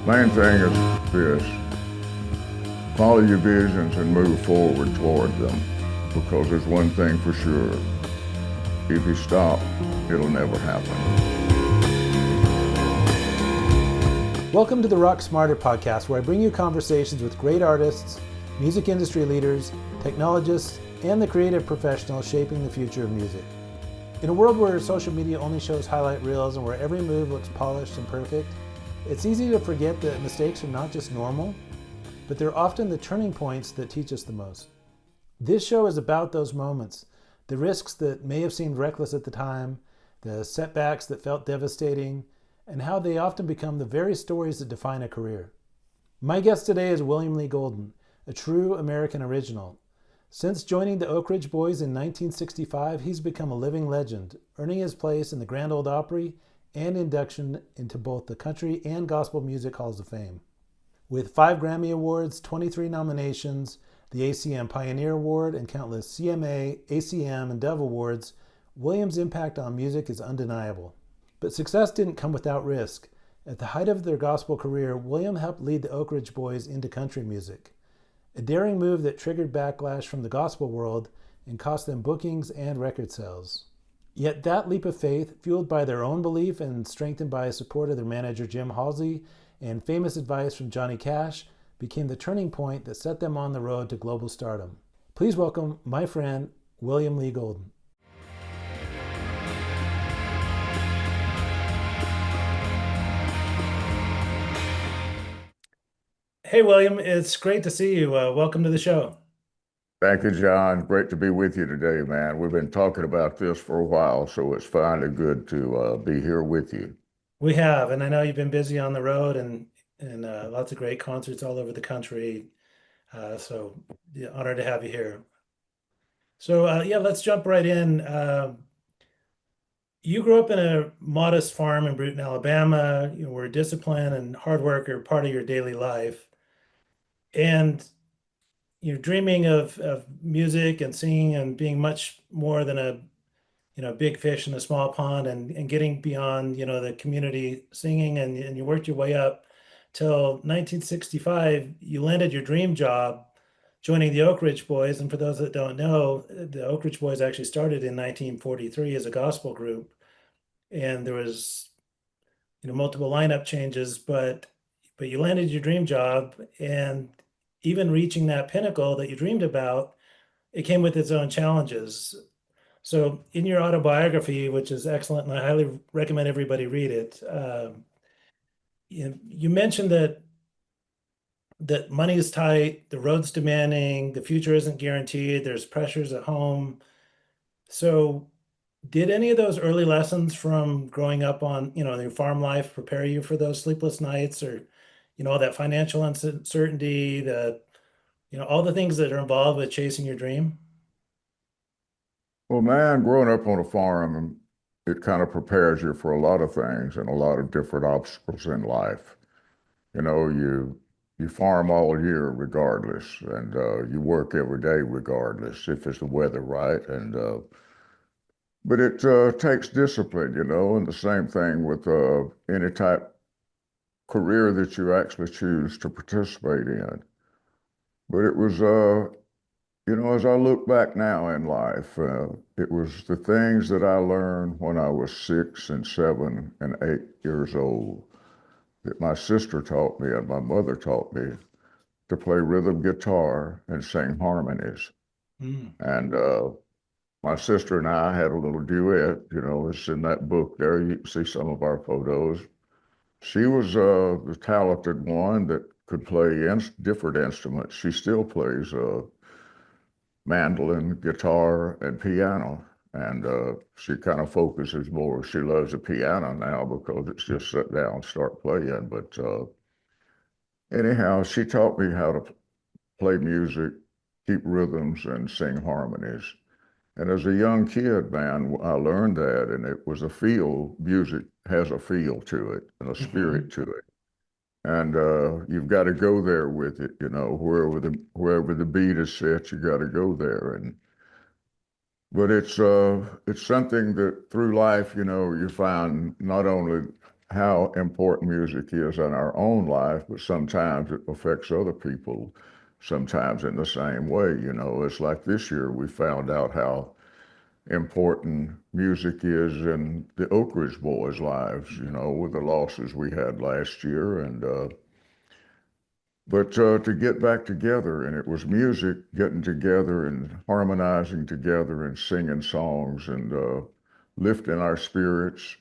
Main thing is this: follow your visions and move forward toward them. Because there's one thing for sure: if you stop, it'll never happen. Welcome to the Rock Smarter podcast, where I bring you conversations with great artists, music industry leaders, technologists, and the creative professionals shaping the future of music. In a world where social media only shows highlight reels and where every move looks polished and perfect, it's easy to forget that mistakes are not just normal, but they're often the turning points that teach us the most. This show is about those moments, the risks that may have seemed reckless at the time, the setbacks that felt devastating, and how they often become the very stories that define a career. My guest today is William Lee Golden, a true American original. Since joining the Oak Ridge Boys in 1965, he's become a living legend, earning his place in the Grand Ole Opry and induction into both the country and gospel music halls of fame. With 5 Grammy Awards, 23 nominations, the ACM Pioneer Award, and countless CMA, ACM, and Dove Awards, William's impact on music is undeniable. But success didn't come without risk. At the height of their gospel career, William helped lead the Oak Ridge Boys into country music, a daring move that triggered backlash from the gospel world and cost them bookings and record sales. Yet that leap of faith, fueled by their own belief and strengthened by support of their manager Jim Halsey and famous advice from Johnny Cash, became the turning point that set them on the road to global stardom. Please welcome my friend, William Lee Golden. Hey, William, it's great to see you. Welcome to the show. Thank you, John. Great to be with you today, man. We've been talking about this for a while, so it's finally good to be here with you. We have, and I know you've been busy on the road and lots of great concerts all over the country. So, yeah, honored to have you here. So, yeah, let's jump right in. You grew up in a modest farm in Brewton, Alabama. You know, where discipline and hard work are part of your daily life, and you're dreaming of music and singing and being much more than a big fish in a small pond and getting beyond, the community singing and you worked your way up till 1965. You landed your dream job joining the Oak Ridge Boys. And for those that don't know, the Oak Ridge Boys actually started in 1943 as a gospel group. And there was, multiple lineup changes, but you landed your dream job, and even reaching that pinnacle that you dreamed about, it came with its own challenges. So in your autobiography, which is excellent, and I highly recommend everybody read it, you mentioned that money is tight, the road's demanding, the future isn't guaranteed, there's pressures at home. So did any of those early lessons from growing up on, your farm life prepare you for those sleepless nights, or, all that financial uncertainty, all the things that are involved with chasing your dream? Well, man, growing up on a farm, it kind of prepares you for a lot of things and a lot of different obstacles in life. You know, you farm all year regardless, and you work every day regardless if it's the weather right. And but it takes discipline, and the same thing with any type career that you actually choose to participate in. But it was, as I look back now in life, it was the things that I learned when I was 6 and 7 and 8 years old that my sister taught me and my mother taught me to play rhythm guitar and sing harmonies. Mm. And my sister and I had a little duet, it's in that book there. You can see some of our photos. She was the talented one that could play different instruments. She still plays mandolin, guitar, and piano. And she kind of focuses more. She loves the piano now because it's just sit down and start playing. But anyhow, she taught me how to play music, keep rhythms, and sing harmonies. And as a young kid, man, I learned that, and it was a feel. Music has a feel to it and a Mhm. spirit to it. And you've got to go there with it, wherever the beat is set, you got to go there. And but it's something that through life, you find not only how important music is in our own life, but sometimes it affects other people, sometimes in the same way. It's like this year we found out how important music is in the Oak Ridge Boys' lives, with the losses we had last year. But to get back together, and it was music getting together and harmonizing together and singing songs and lifting our spirits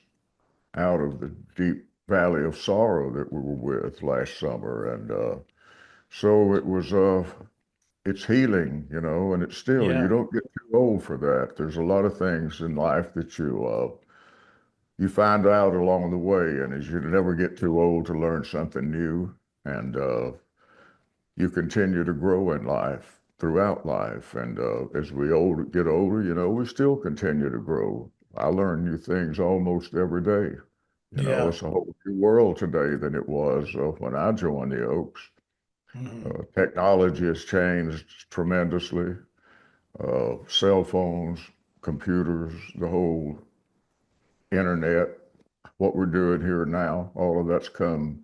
out of the deep valley of sorrow that we were with last summer. And so it's healing, and it's still, you Yeah. don't get too old for that. There's a lot of things in life that you find out along the way, and as you never get too old to learn something new, and you continue to grow in life throughout life. And as we get older, we still continue to grow. I learn new things almost every day. Yeah. It's a whole new world today than it was when I joined the Oaks. Hmm. Technology has changed tremendously. Cell phones, computers, the whole internet, what we're doing here now, all of that's come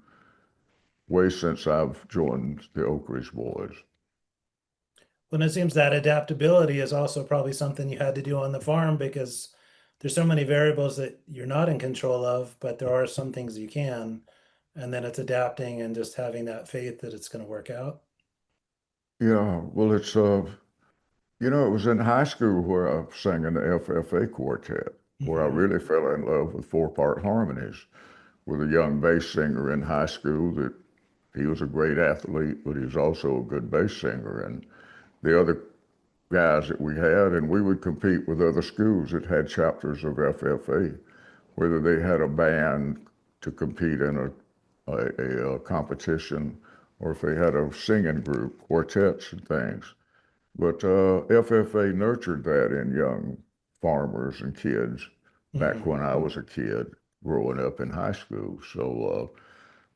way since I've joined the Oak Ridge Boys. Well, it seems that adaptability is also probably something you had to do on the farm because there's so many variables that you're not in control of, but there are some things you can. And then it's adapting and just having that faith that it's going to work out. Yeah, well, it was in high school where I sang in the FFA quartet, where I Hmm. really fell in love with four-part harmonies with a young bass singer in high school that he was a great athlete, but he was also a good bass singer. And the other guys that we had, and we would compete with other schools that had chapters of FFA, whether they had a band to compete in a competition or if they had a singing group, quartets and things. But FFA nurtured that in young farmers and kids back Hmm. when I was a kid growing up in high school. So,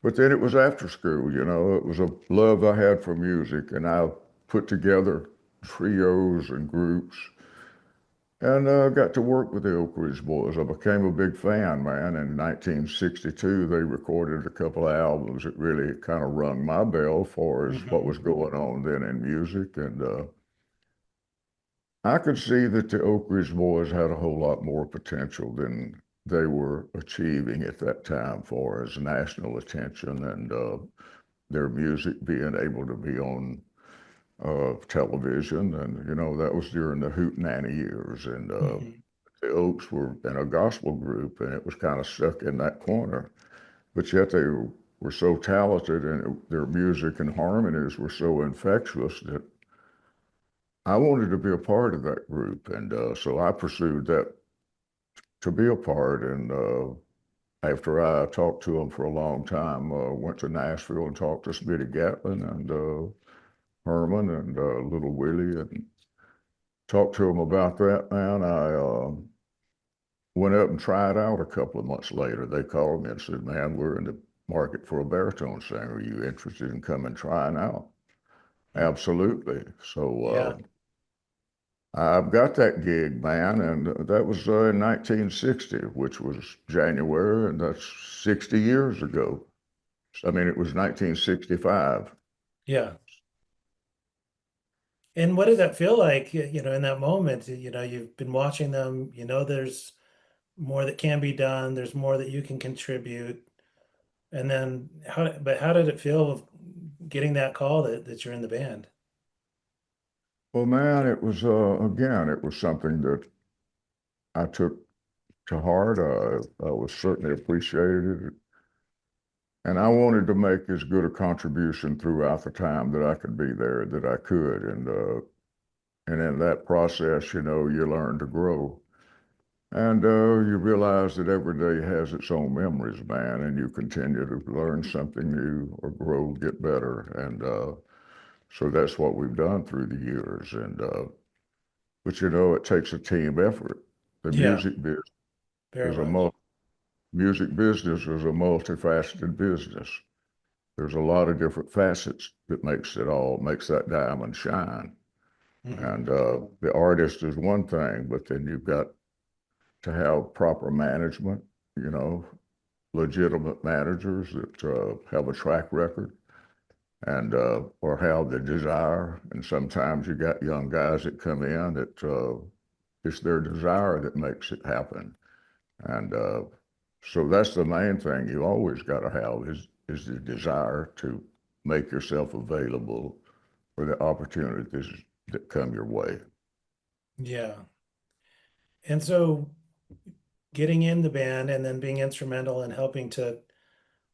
but then it was after school, it was a love I had for music, and I put together trios and groups and got to work with the Oak Ridge Boys. I became a big fan, man. In 1962, they recorded a couple of albums that really kind of rung my bell for as what Hmm. was going on then in music. And I could see that the Oak Ridge Boys had a whole lot more potential than they were achieving at that time for as national attention and their music being able to be on television. And, that was during the Hootenanny years. And Hmm. the Oaks were in a gospel group and it was kind of stuck in that corner. But yet they were so talented and their music and harmonies were so infectious that I wanted to be a part of that group. And so I pursued that to be a part. And after I talked to them for a long time, went to Nashville and talked to Smitty Gatlin and Herman and Little Willie and talked to them about that, man. I went up and tried out a couple of months later. They called me and said, man, we're in the market for a baritone singer. Are you interested in coming trying out? Absolutely. Yeah. So I've got that gig, man, and that was in 1960, which was January, and that's 60 years ago. I mean, it was 1965. Yeah. And what did that feel like, in that moment? You've been watching them, there's more that can be done, there's more that you can contribute. And then how did it feel getting that call that you're in the band? Well, man, it was, again, it was something that I took to heart. I was certainly appreciated it. And I wanted to make as good a contribution throughout the time that I could be there that I could. And in that process, you learn to grow. And you realize that every day has its own memories, man, and you continue to learn something new or grow, get better. And so that's what we've done through the years. And but it takes a team effort. The Yeah, music business very is a much. music business is a multifaceted business. There's a lot of different facets that makes that diamond shine. Hmm. And the artist is one thing, but then you've got to have proper management, you know, legitimate managers that have a track record and or have the desire. And sometimes you got young guys that come in that it's their desire that makes it happen. And so that's the main thing you always got to have is the desire to make yourself available for the opportunities that come your way. Yeah. And so getting in the band and then being instrumental in helping to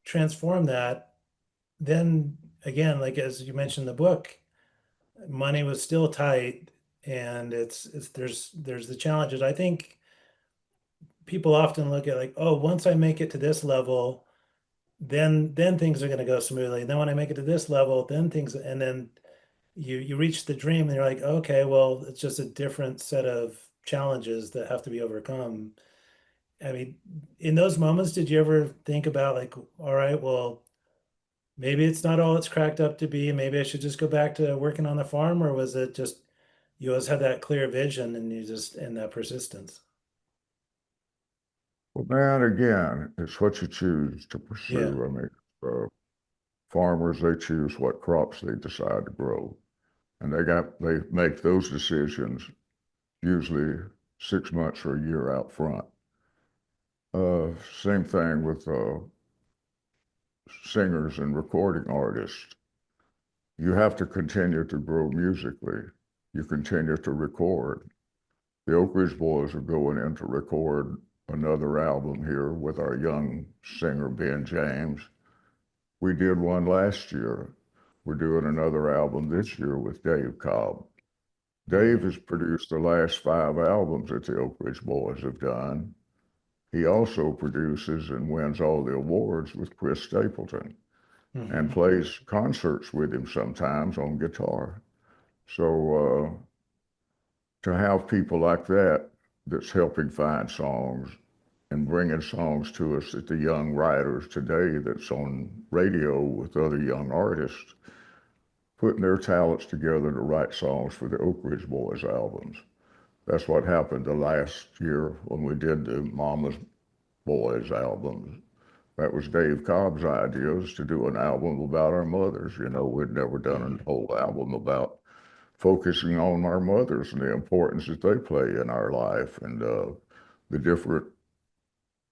transform that, then again, like as you mentioned in the book, money was still tight, and it's there's the challenges. I think people often look at like, oh, once I make it to this level, then things are going to go smoothly. And then when I make it to this level, then things, and then you reach the dream and you're like, okay, well, it's just a different set of challenges that have to be overcome. I mean, in those moments, did you ever think about like, all right, well, maybe it's not all it's cracked up to be. Maybe I should just go back to working on the farm, or was it just you always had that clear vision and you just and that persistence? Well, man, again, it's what you choose to Yeah. pursue. I mean, uh, farmers, they choose what crops they decide to grow. And they make those decisions usually 6 months or a year out front. Same thing with singers and recording artists. You have to continue to grow musically. You continue to record. The Oak Ridge Boys are going in to record another album here with our young singer, Ben James. We did one last year. We're doing another album this year with Dave Cobb. Dave Mhm. has produced the last 5 albums that the Oak Ridge Boys have done. He also produces and wins all the awards with Chris Stapleton and Mhm. plays concerts with him sometimes on guitar. So to have people like that that's helping find songs and bringing songs to us that the young writers today that's on radio with other young artists, putting their talents together to write songs for the Oak Ridge Boys albums. That's what happened the last year when we did the Mama's Boys albums. That was Dave Cobb's idea, was to do an album about our mothers. You know, we'd never done a Mhm. whole album about focusing on our mothers and the importance that they play in our life and the different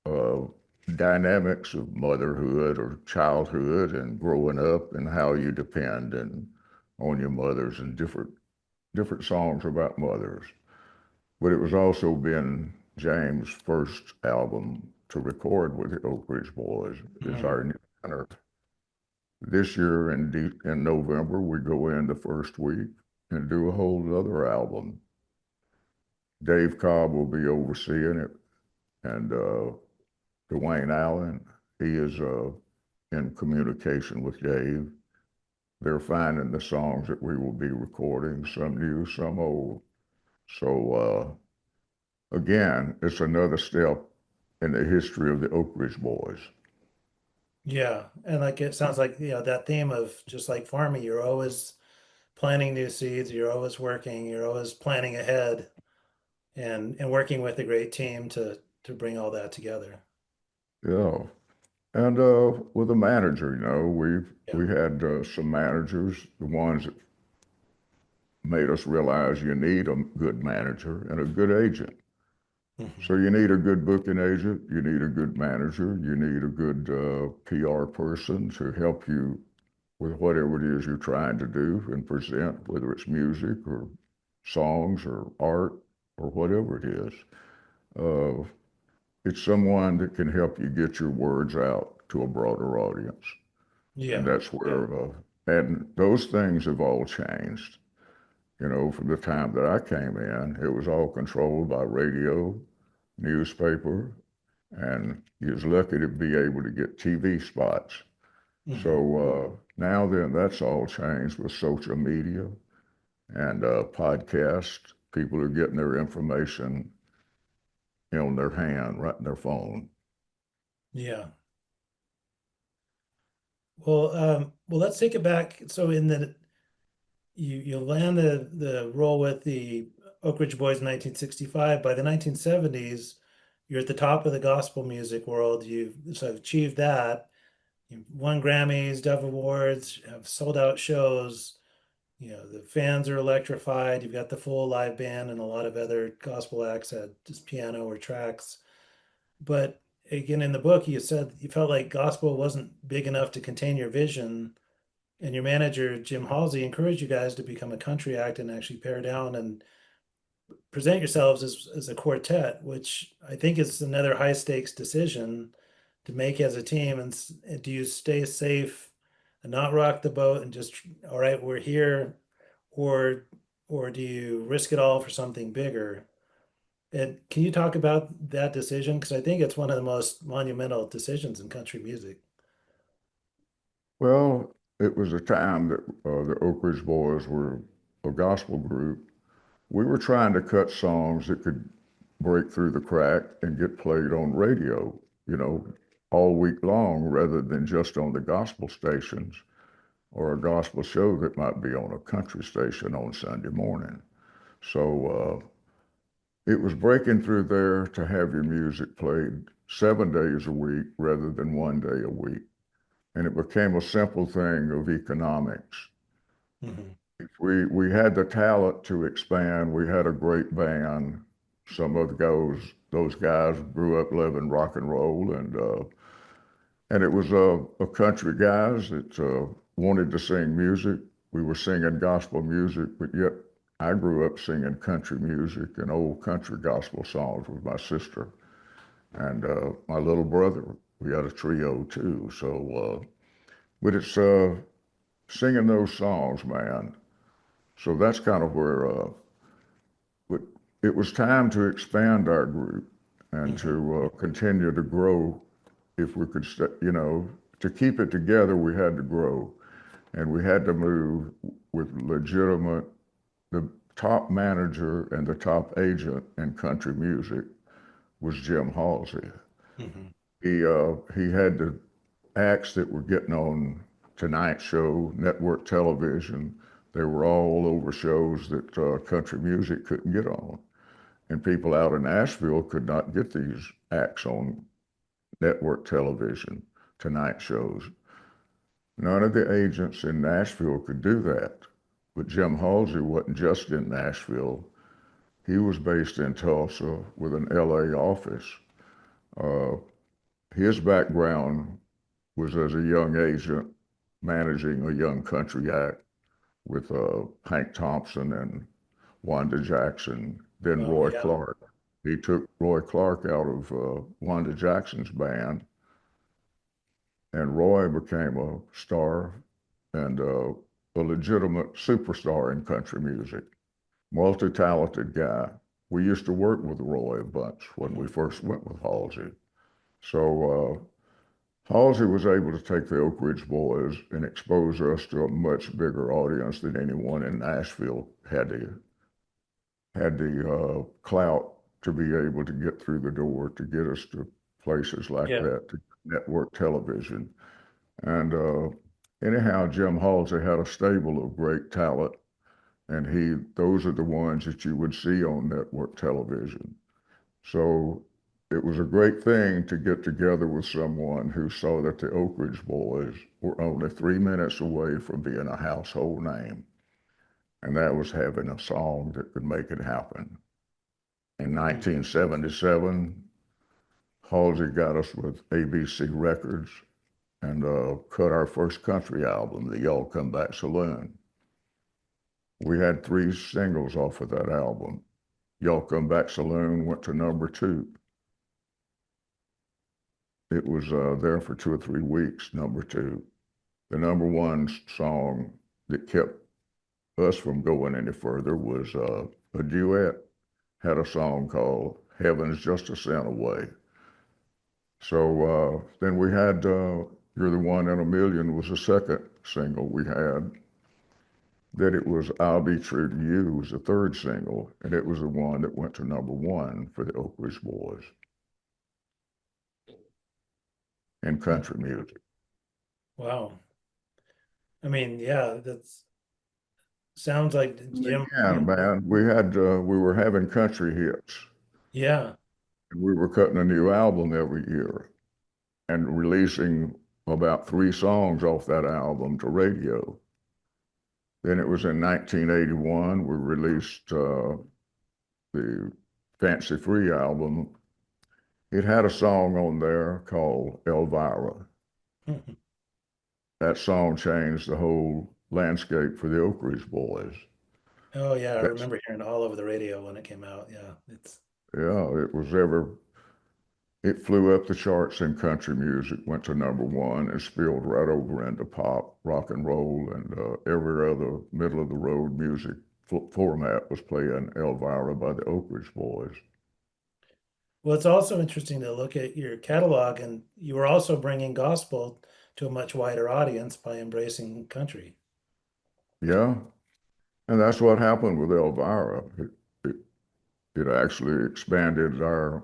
uh, dynamics of motherhood or childhood and growing up and how you depend and on your mothers and different songs about mothers. But it was also been James' first album to record with the Oak Ridge Boys. Is Mhm. our new center. This year in November, we go in the first week and do a whole other album. Dave Cobb will be overseeing it, and Dwayne Allen, he is in communication with Dave. They're finding the songs that we will be recording, some new, some old. So again, it's another step in the history of the Oak Ridge Boys. Yeah, and like it sounds like that theme of just like farming, you're always planting new seeds, you're always working, you're always planning ahead, and working with a great team to bring all that together. Yeah, and with a manager, Yeah. we had some managers, the ones that made us realize you need a good manager and a good agent. Mhm. So you need a good booking agent, you need a good manager, you need a good PR person to help you with whatever it is you're trying to do and present, whether it's music or songs or art or whatever it is. Uh, it's someone that can help you get your words out to a broader audience. And Yeah. that's Yeah. where, and those things have all changed. From the time that I came in, it was all controlled by radio, newspaper, and you was lucky to be able to get TV spots. So Mhm. now then, that's all changed with social media and podcast. People are getting their information on their hand, right in their phone. Yeah. Well, let's take it back. So in the you land the role with the Oak Ridge Boys in 1965. By the 1970s, you're at the top of the gospel music world. You've so achieved that. You've won Grammys, Dove Awards, have sold out shows. The fans are electrified. You've got the full live band and a lot of other gospel acts at just piano or tracks. But again, in the book, you said you felt like gospel wasn't big enough to contain your vision. And your manager, Jim Halsey, encouraged you guys to become a country act and actually pare down and present yourselves as a quartet, which I think is another high stakes decision to make as a team. And do you stay safe and not rock the boat and just, all right, we're here, or or do you risk it all for something bigger? And can you talk about that decision? Because I think it's one of the most monumental decisions in country music. Well, it was a time that the Oak Ridge Boys were a gospel group. We were trying to cut songs that could break through the crack and get played on radio, you know, all week long rather than just on the gospel stations or a gospel show that might be on a country station on Sunday morning. So it was breaking through there to have your music played 7 days a week rather than one day a week. And it became a simple thing of economics. Mhm. We had the talent to expand. We had a great band. Some of those guys grew up living rock and roll, and it was a country guys that wanted to sing music. We were singing gospel music, but yet I grew up singing country music and old country gospel songs with my sister and my little brother. We had a trio too. But it's singing those songs, man. So that's kind of where but it was time to expand our group and Mhm. to continue to grow. If we could, to keep it together, we had to grow, and we had to move with legitimate. The top manager and the top agent in country music was Jim Halsey. Mhm. He had the acts that were getting on Tonight Show, network television. They were all over shows that country music couldn't get on. And people out in Nashville could not get these acts on network television, tonight shows. None of the agents in Nashville could do that. But Jim Halsey wasn't just in Nashville. He was based in Tulsa with an LA office. Uh, his background was as a young agent managing a young country act with Hank Thompson and Wanda Jackson, then Oh Roy yeah. Clark. He took Roy Clark out of Wanda Jackson's band, and Roy became a star and a legitimate superstar in country music. Multi-talented guy. We used to work with Roy a bunch when we Mhm. first went with Halsey. So Halsey was able to take the Oak Ridge Boys and expose us to a much bigger audience than anyone in Nashville had the clout to be able to get through the door to get us to places like Yeah. that, to network television. And anyhow, Jim Halsey had a stable of great talent, and those are the ones that you would see on network television. So it was a great thing to get together with someone who saw that the Oak Ridge Boys were only 3 minutes away from being a household name. And that was having a song that could make it happen. In Mhm. 1977, Halsey got us with ABC Records and cut our first country album, the Y'all Come Back Saloon. We had three singles off of that album. Y'all Come Back Saloon went to number 2. It was there for 2 or 3 weeks, number 2. The number 1 song that kept us from going any further was a duet. Had a song called Heaven's Just a Cent Away. So then we had You're the One in a Million was the second single we had. Then it was I'll Be True to You was the third single, and it was the one that went to number 1 for the Oak Ridge Boys in country music. Wow. I mean, yeah, that's sounds like Jim. Again, man, we were having country hits. Yeah. And we were cutting a new album every year and releasing about 3 songs off that album to radio. Then it was in 1981, we released the Fancy Free album. It had a song on there called Elvira. Mhm. That song changed the whole landscape for the Oak Ridge Boys. Oh yeah, I That's, remember hearing it all over the radio when it came out. Yeah, it's yeah, it flew up the charts in country music, went to #1, and spilled right over into pop, rock and roll, and every other middle of the road music format was playing Elvira by the Oak Ridge Boys. well, it's also interesting to look at your catalog, and you were also bringing gospel to a much wider audience by embracing country. Yeah, and that's what happened with Elvira. It, it actually expanded our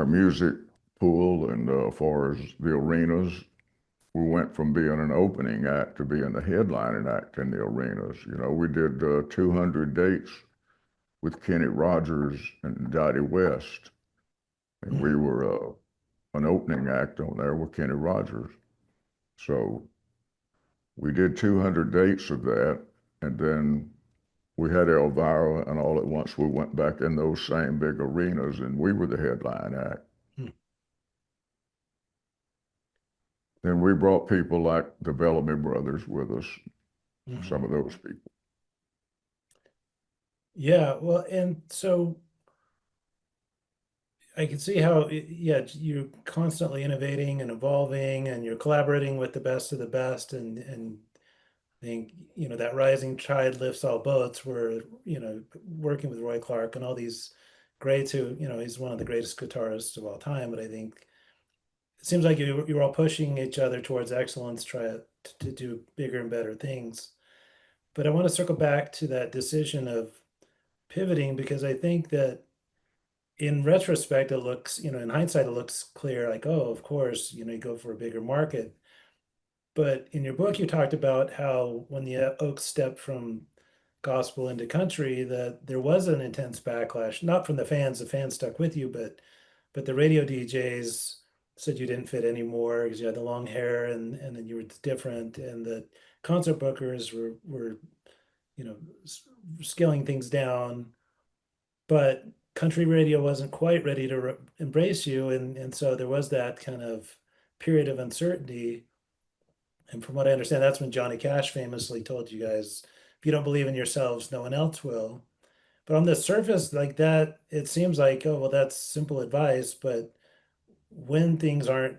music pool, and as far as the arenas, we went from being an opening act to being the headlining act in the arenas. You know, we did 200 dates with Kenny Rogers and Dottie West, and we Mhm. were an opening act on there with Kenny Rogers. So we did 200 dates of that, and then we had Elvira, and all at once we went back in those same big arenas, and we were the headline act. Hmm. Then we brought people like the Bellamy Brothers with us, Mhm. some of those people. Yeah, well, and so I can see how, yeah, you're constantly innovating and evolving, and you're collaborating with the best of the best, and I think, that rising tide lifts all boats. Where, working with Roy Clark and all these greats who, he's one of the greatest guitarists of all time, but I think it seems like you're all pushing each other towards excellence, try to do bigger and better things. But I want to circle back to that decision of pivoting, because I think that in retrospect, it looks, in hindsight, it looks clear, like, oh, of course, you go for a bigger market. But in your book, you talked about how when the Oaks stepped from gospel into country, that there was an intense backlash, not from the fans stuck with you, but the radio DJs said you didn't fit anymore because you had the long hair, and then you were different, and the concert bookers were you know scaling things down, but country radio wasn't quite ready to embrace you, and so there was that kind of period of uncertainty. And from what I understand, that's when Johnny Cash famously told you guys, if you don't believe in yourselves, no one else will. But on the surface, like that, it seems like, oh, well, that's simple advice. But when things aren't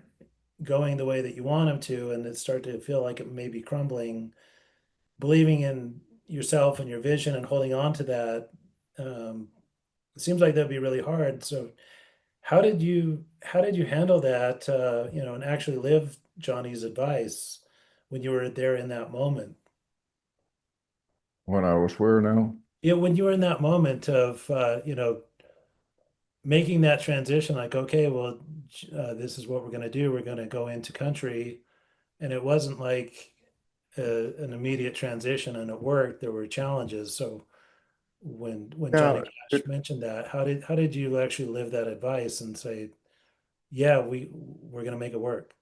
going the way that you want them to, and it start to feel like it may be crumbling, believing in yourself and your vision and holding on to that, um, it seems like that'd be really hard. So how did you handle that, and actually live Johnny's advice when you were there in that moment? When I was where now? Yeah, when you were in that moment of, making that transition, like, okay, well, this is what we're going to do. We're going to go into country, and it wasn't like an immediate transition, and it worked. There were challenges. So when Johnny Yeah, Cash it, mentioned that, how did you actually live that advice and say, yeah, we're going to make it work?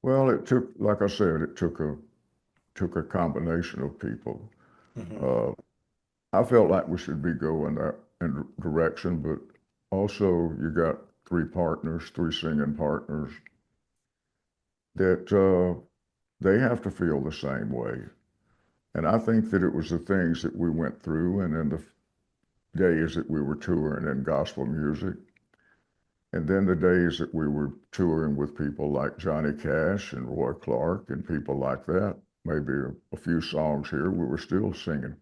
well, it took, like I said, it took a combination of people. Hmm. Uh, I felt like we should be going that in direction, but also you got 3 partners, 3 singing partners that they have to feel the same way. And I think that it was the things that we went through and in the days that we were touring in gospel music, and then the days that we were touring with people like Johnny Cash and Roy Clark and people like that, maybe a few songs here, we were still singing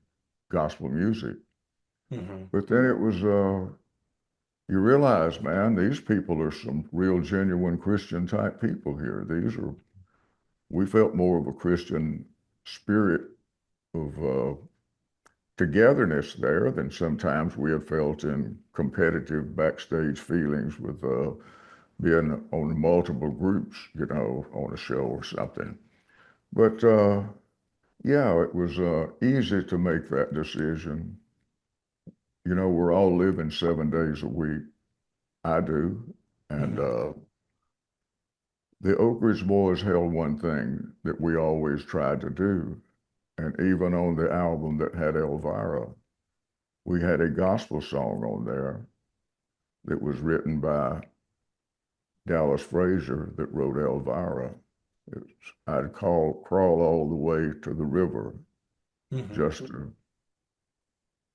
gospel music. Hmm. But then it was, you realize, man, these people are some real genuine Christian type people here. We felt more of a Christian spirit of togetherness there than sometimes we had felt in competitive backstage feelings with being on multiple groups, on a show or something. But yeah, it was easy to make that decision. you know, we're all living 7 days a week. I do. And Hmm. the Oak Ridge Boys held one thing that we always tried to do. And even on the album that had Elvira, we had a gospel song on there that was written by Dallas Frazier that wrote Elvira. I'd crawl all the way to the river Hmm. just to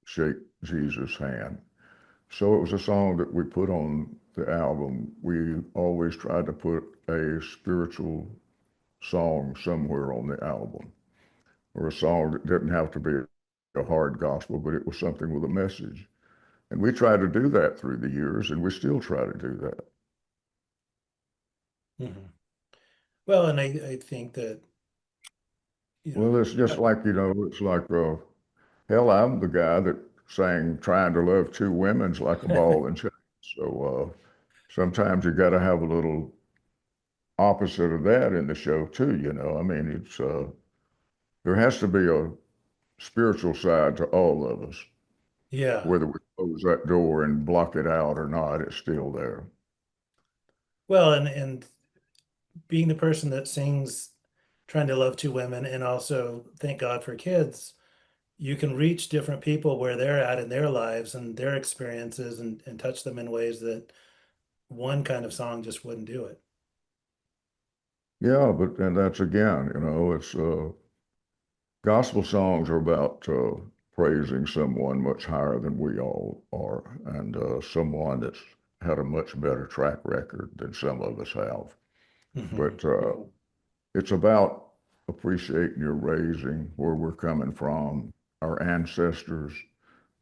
shake Jesus' hand. So it was a song that we put on the album. We always tried to put a spiritual song somewhere on the album, or a song that didn't have to be a hard gospel, but it was something with a message. And we tried to do that through the years, and we still try to do that. Hmm. Well, and I think that, you know, Well, it's just like, you know, it's like, hell, I'm the guy that sang "Trying to Love Two Women's Like a Ball and Chain." So sometimes you got to have a little opposite of that in the show too. You know, I mean, it's there has to be a spiritual side to all of us. yeah. Whether we close that door and block it out or not, it's still there. Well, and being the person that sings trying to love two women and also thank God for kids, you can reach different people where they're at in their lives and their experiences and touch them in ways that one kind of song just wouldn't do it. Yeah, but and that's again, you know, it's gospel songs are about praising someone much higher than we all are, and someone that's had a much better track record than some of us have. Hmm. But it's about appreciating your raising, where we're coming from, our ancestors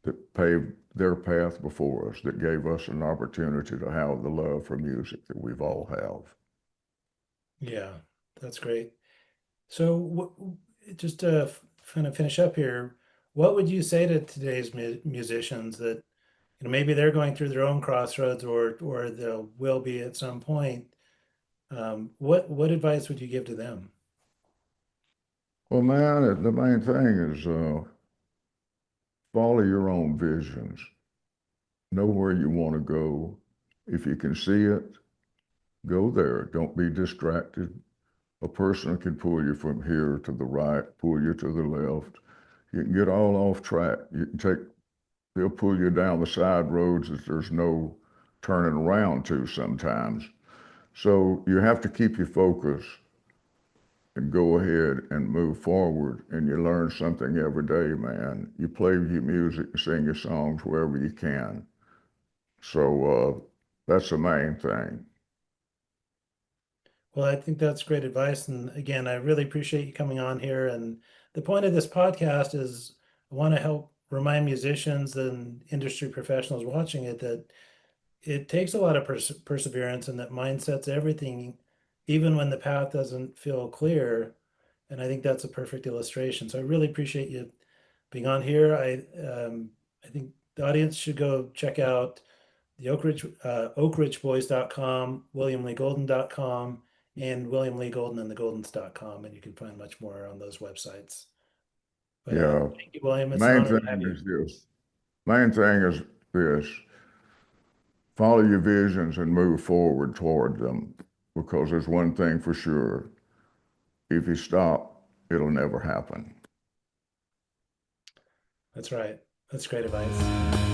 that paved their path before us, that gave us an opportunity to have the love for music that we've all have. Yeah, that's great. So, just to kind of finish up here, what would you say to today's musicians that, maybe they're going through their own crossroads or they will be at some point? What advice would you give to them? Well, man, the main thing is follow your own visions. Know where you want to go. If you can see it, go there. Don't be distracted. A person can pull you from here to the right, pull you to the left. You can get all off track. They'll pull you down the side roads that there's no turning around to sometimes. So you have to keep your focus and go ahead and move forward. And you learn something every day, man. You play your music and sing your songs wherever you can. So that's the main thing. Well, I think that's great advice. And again, I really appreciate you coming on here. And the point of this podcast is I want to help remind musicians and industry professionals watching it that it takes a lot of perseverance and that mindset's everything, even when the path doesn't feel clear. And I think that's a perfect illustration. So I really appreciate you being on here. I think the audience should go check out the oakridgeboys.com, williamleegolden.com, and William Lee Golden and the Goldens.com, and you can find much more on those websites. But Yeah. thank you, William. It's an Main honor to have thing you. is this. Main thing is this. Follow your visions and move forward toward them, because there's one thing for sure. If you stop, it'll never happen. That's right. That's great advice.